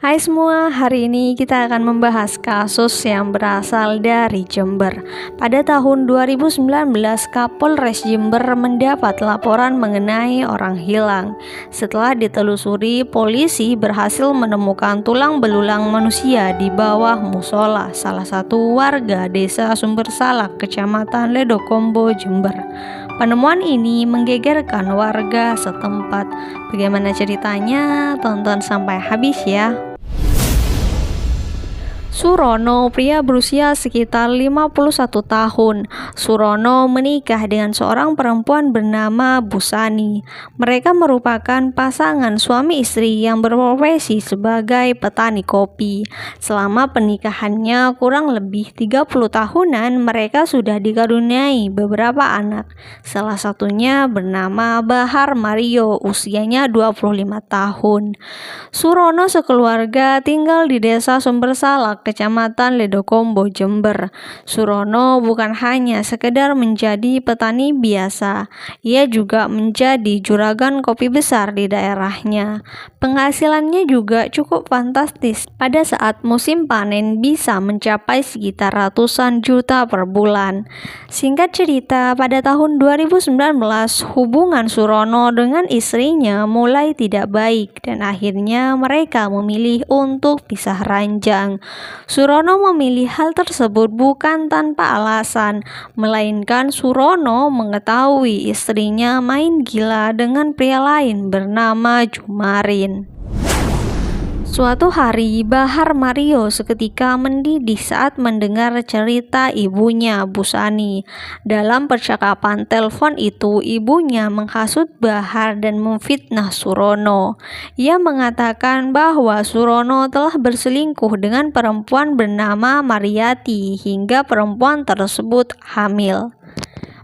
Hai semua, hari ini kita akan membahas kasus yang berasal dari Jember. Pada tahun 2019, Kapolres Jember mendapat laporan mengenai orang hilang. Setelah ditelusuri, polisi berhasil menemukan tulang belulang manusia di bawah musola salah satu warga desa Sumbersalak, Kecamatan Ledokombo, Jember. Penemuan ini menggegerkan warga setempat. Bagaimana ceritanya? Tonton sampai habis ya. Surono, pria berusia sekitar 51 tahun. Surono menikah dengan seorang perempuan bernama Busani. Mereka merupakan pasangan suami istri yang berprofesi sebagai petani kopi. Selama pernikahannya kurang lebih 30 tahunan, mereka sudah dikaruniai beberapa anak. Salah satunya bernama Bahar Mario, usianya 25 tahun. Surono sekeluarga tinggal di desa Sumbersalak, Kecamatan Ledokombo, Jember. Surono bukan hanya sekedar menjadi petani biasa, ia juga menjadi juragan kopi besar di daerahnya. Penghasilannya juga cukup fantastis. Pada saat musim panen bisa mencapai sekitar ratusan juta per bulan. Singkat cerita, pada tahun 2019 hubungan Surono dengan istrinya mulai tidak baik dan akhirnya mereka memilih untuk pisah ranjang. Surono memilih hal tersebut bukan tanpa alasan, melainkan Surono mengetahui istrinya main gila dengan pria lain bernama Jumarin. Suatu hari, Bahar Mario seketika mendidih saat mendengar cerita ibunya, Busani. Dalam percakapan telepon itu, ibunya menghasut Bahar dan memfitnah Surono. Ia mengatakan bahwa Surono telah berselingkuh dengan perempuan bernama Mariati hingga perempuan tersebut hamil.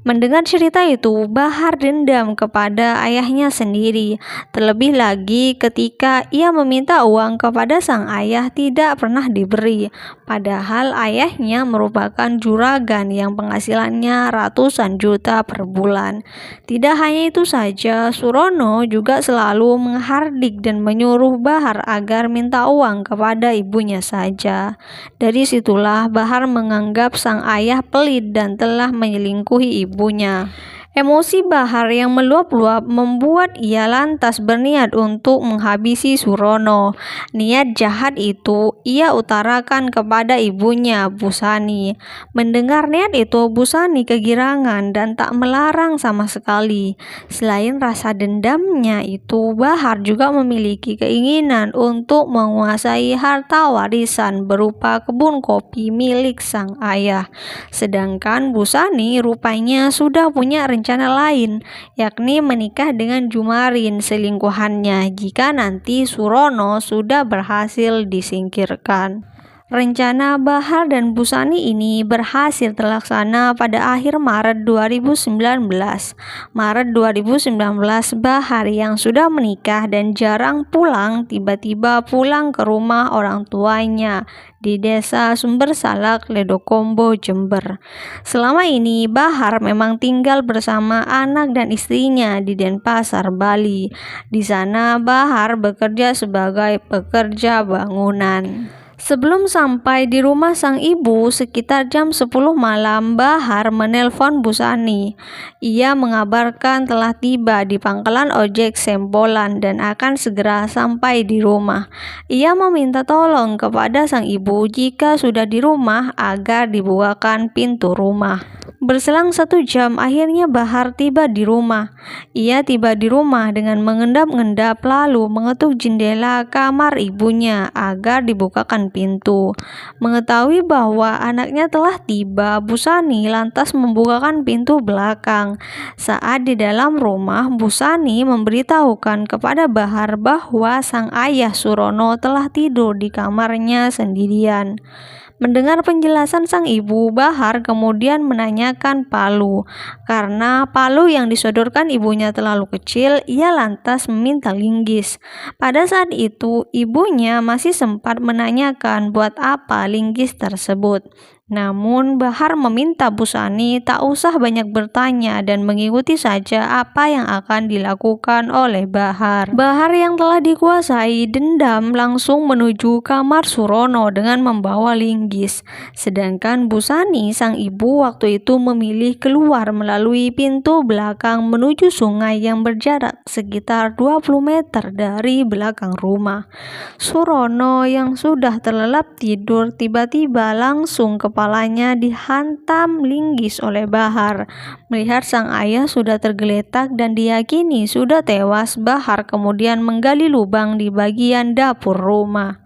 Mendengar cerita itu, Bahar dendam kepada ayahnya sendiri. Terlebih lagi ketika ia meminta uang kepada sang ayah tidak pernah diberi. Padahal ayahnya merupakan juragan yang penghasilannya ratusan juta per bulan. Tidak hanya itu saja, Surono juga selalu menghardik dan menyuruh Bahar agar minta uang kepada ibunya saja. Dari situlah Bahar menganggap sang ayah pelit dan telah menyelingkuhi ibunya. Emosi Bahar yang meluap-luap membuat ia lantas berniat untuk menghabisi Surono. Niat jahat itu ia utarakan kepada ibunya, Busani. Mendengar niat itu, Busani kegirangan dan tak melarang sama sekali. Selain rasa dendamnya itu, Bahar juga memiliki keinginan untuk menguasai harta warisan berupa kebun kopi milik sang ayah. Sedangkan Busani rupanya sudah punya rencana lain, yakni menikah dengan Jumarin, selingkuhannya, jika nanti Surono sudah berhasil disingkirkan. Rencana Bahar dan Busani ini berhasil terlaksana pada akhir Maret 2019. Maret 2019, Bahar yang sudah menikah dan jarang pulang tiba-tiba pulang ke rumah orang tuanya di desa Sumbersalak, Ledokombo, Jember. Selama ini Bahar memang tinggal bersama anak dan istrinya di Denpasar, Bali. Di sana Bahar bekerja sebagai pekerja bangunan. Sebelum sampai di rumah sang ibu sekitar jam 10 malam, Bahar menelpon Busani. Ia mengabarkan telah tiba di pangkalan ojek Sempolan dan akan segera sampai di rumah. Ia meminta tolong kepada sang ibu jika sudah di rumah agar dibukakan pintu rumah. Berselang 1 jam, akhirnya Bahar tiba di rumah. Ia tiba di rumah dengan mengendap-endap lalu mengetuk jendela kamar ibunya agar dibukakan pintu. Mengetahui bahwa anaknya telah tiba, Busani lantas membukakan pintu belakang. Saat di dalam rumah, Busani memberitahukan kepada Bahar bahwa sang ayah Surono telah tidur di kamarnya sendirian. Mendengar penjelasan sang ibu, Bahar kemudian menanyakan palu. Karena palu yang disodorkan ibunya terlalu kecil, ia lantas meminta linggis. Pada saat itu, ibunya masih sempat menanyakan buat apa linggis tersebut. Namun Bahar meminta Busani tak usah banyak bertanya dan mengikuti saja apa yang akan dilakukan oleh Bahar. Bahar yang telah dikuasai dendam langsung menuju kamar Surono dengan membawa linggis. Sedangkan Busani sang ibu waktu itu memilih keluar melalui pintu belakang menuju sungai yang berjarak sekitar 20 meter dari belakang rumah. Surono yang sudah terlelap tidur tiba-tiba langsung kepalanya dihantam linggis oleh Bahar. Melihat sang ayah sudah tergeletak dan diyakini sudah tewas, Bahar kemudian menggali lubang di bagian dapur rumah.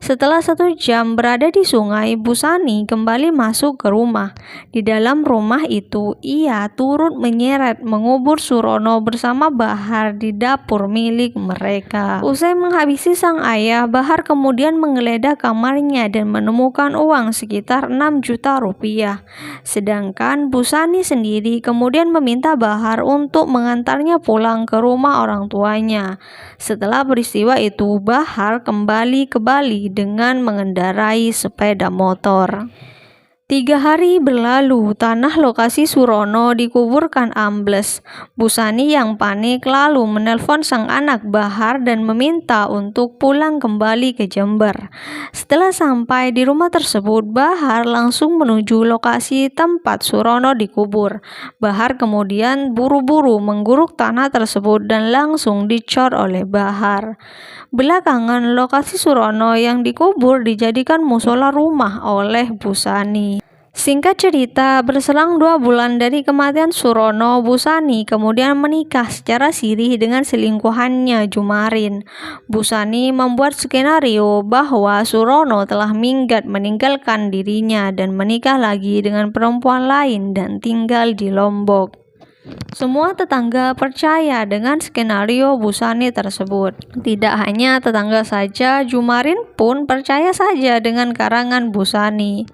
Setelah 1 jam berada di sungai, Busani kembali masuk ke rumah. Di dalam rumah itu, ia turut menyeret mengubur Surono bersama Bahar di dapur milik mereka. Usai menghabisi sang ayah, Bahar kemudian menggeledah kamarnya dan menemukan uang sekitar 6 juta rupiah. Sedangkan Busani sendiri kemudian meminta Bahar untuk mengantarnya pulang ke rumah orang tuanya. Setelah peristiwa itu, Bahar kembali ke Bali dengan mengendarai sepeda motor. 3 hari berlalu, tanah lokasi Surono dikuburkan ambles. Busani yang panik lalu menelpon sang anak Bahar dan meminta untuk pulang kembali ke Jember. Setelah sampai di rumah tersebut, Bahar langsung menuju lokasi tempat Surono dikubur. Bahar kemudian buru-buru mengguruk tanah tersebut dan langsung dicor oleh Bahar. Belakangan, lokasi Surono yang dikubur dijadikan musola rumah oleh Busani. Singkat cerita, berselang 2 bulan dari kematian Surono, Busani kemudian menikah secara sirih dengan selingkuhannya Jumarin. Busani membuat skenario bahwa Surono telah minggat meninggalkan dirinya dan menikah lagi dengan perempuan lain dan tinggal di Lombok. Semua tetangga percaya dengan skenario Busani tersebut. Tidak hanya tetangga saja, Jumarin pun percaya saja dengan karangan Busani.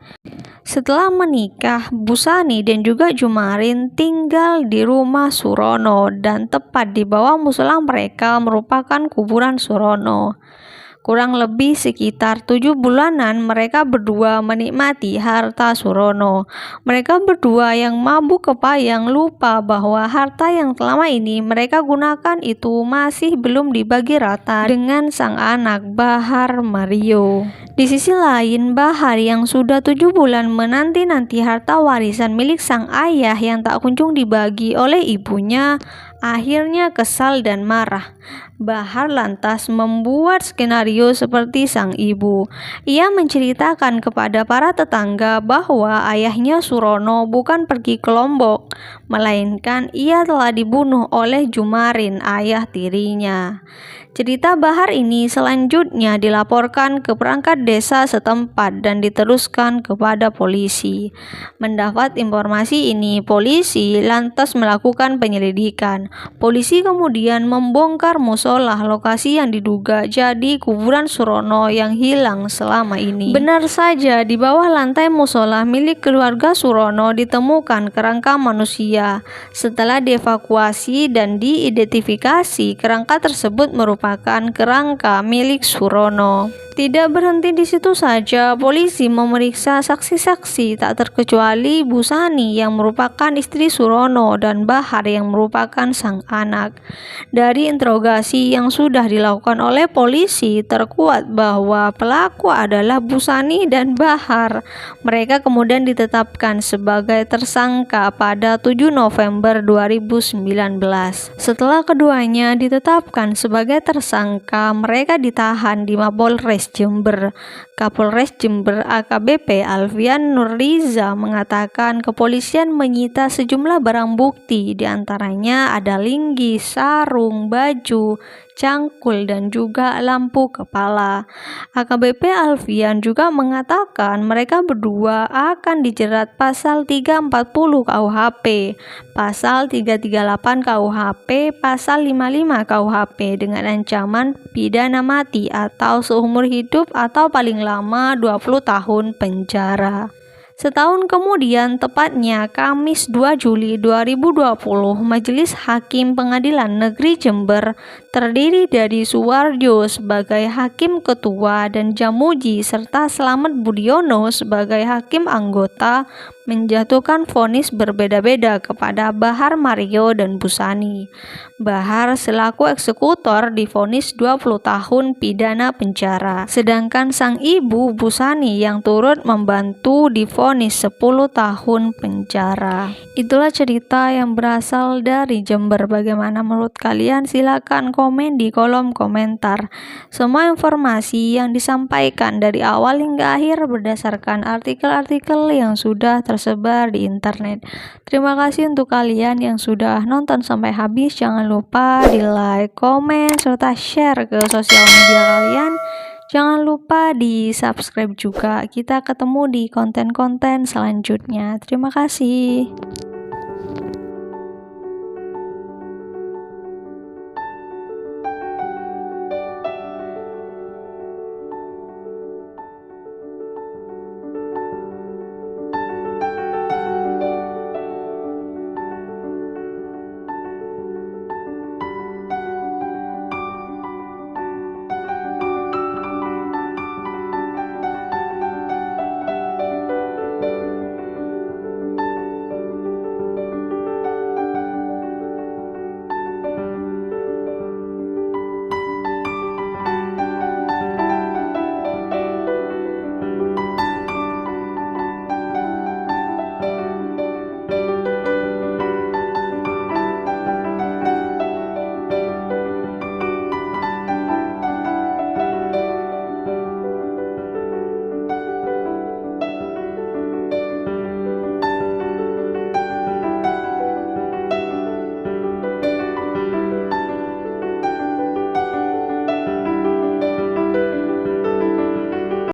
Setelah menikah, Busani dan juga Jumarin tinggal di rumah Surono dan tepat di bawah musola mereka merupakan kuburan Surono. Kurang lebih sekitar 7 bulanan mereka berdua menikmati harta Surono. Mereka berdua yang mabuk kepayang lupa bahwa harta yang selama ini mereka gunakan itu masih belum dibagi rata dengan sang anak Bahar Mario. Di sisi lain, Bahar yang sudah 7 bulan menanti-nanti harta warisan milik sang ayah yang tak kunjung dibagi oleh ibunya, akhirnya kesal dan marah. Bahar lantas membuat skenario seperti sang ibu. Ia menceritakan kepada para tetangga bahwa ayahnya Surono bukan pergi ke Lombok, melainkan ia telah dibunuh oleh Jumarin, ayah tirinya. Cerita Bahar ini selanjutnya dilaporkan ke perangkat desa setempat dan diteruskan kepada polisi. Mendapat informasi ini, polisi lantas melakukan penyelidikan. Polisi kemudian membongkar musola lokasi yang diduga jadi kuburan Surono yang hilang selama ini. Benar saja, di bawah lantai musola milik keluarga Surono ditemukan kerangka manusia. Setelah dievakuasi dan diidentifikasi, kerangka tersebut merupakan kerangka milik Surono. Tidak berhenti di situ saja, polisi memeriksa saksi-saksi tak terkecuali Busani yang merupakan istri Surono dan Bahar yang merupakan sang anak. Dari interogasi yang sudah dilakukan oleh polisi, terkuat bahwa pelaku adalah Busani dan Bahar. Mereka kemudian ditetapkan sebagai tersangka pada 7 November 2019. Setelah keduanya ditetapkan sebagai tersangka, mereka ditahan di Mapolres Jember. Kapolres Jember AKBP Alfian Nurriza mengatakan kepolisian menyita sejumlah barang bukti, diantaranya ada linggis, sarung, baju, cangkul, dan juga lampu kepala. AKBP Alfian juga mengatakan mereka berdua akan dijerat pasal 340 KUHP, pasal 338 KUHP, pasal 55 KUHP dengan ancaman pidana mati atau seumur hidup atau paling lama 20 tahun penjara. Setahun kemudian, tepatnya Kamis 2 Juli 2020, Majelis Hakim Pengadilan Negeri Jember terdiri dari Suwarjo sebagai Hakim Ketua dan Jamuji serta Slamet Budiono sebagai Hakim Anggota, menjatuhkan vonis berbeda-beda kepada Bahar Mario dan Busani. Bahar selaku eksekutor divonis 20 tahun pidana penjara, sedangkan sang ibu Busani yang turut membantu divonis 10 tahun penjara. Itulah cerita yang berasal dari Jember. Bagaimana menurut kalian? Silakan komen di kolom komentar. Semua informasi yang disampaikan dari awal hingga akhir berdasarkan artikel-artikel yang sudah tersebar di internet. Terima kasih untuk kalian yang sudah nonton sampai habis. Jangan lupa di like, komen, serta share ke sosial media kalian. Jangan lupa di subscribe juga. Kita ketemu di konten-konten selanjutnya. Terima kasih.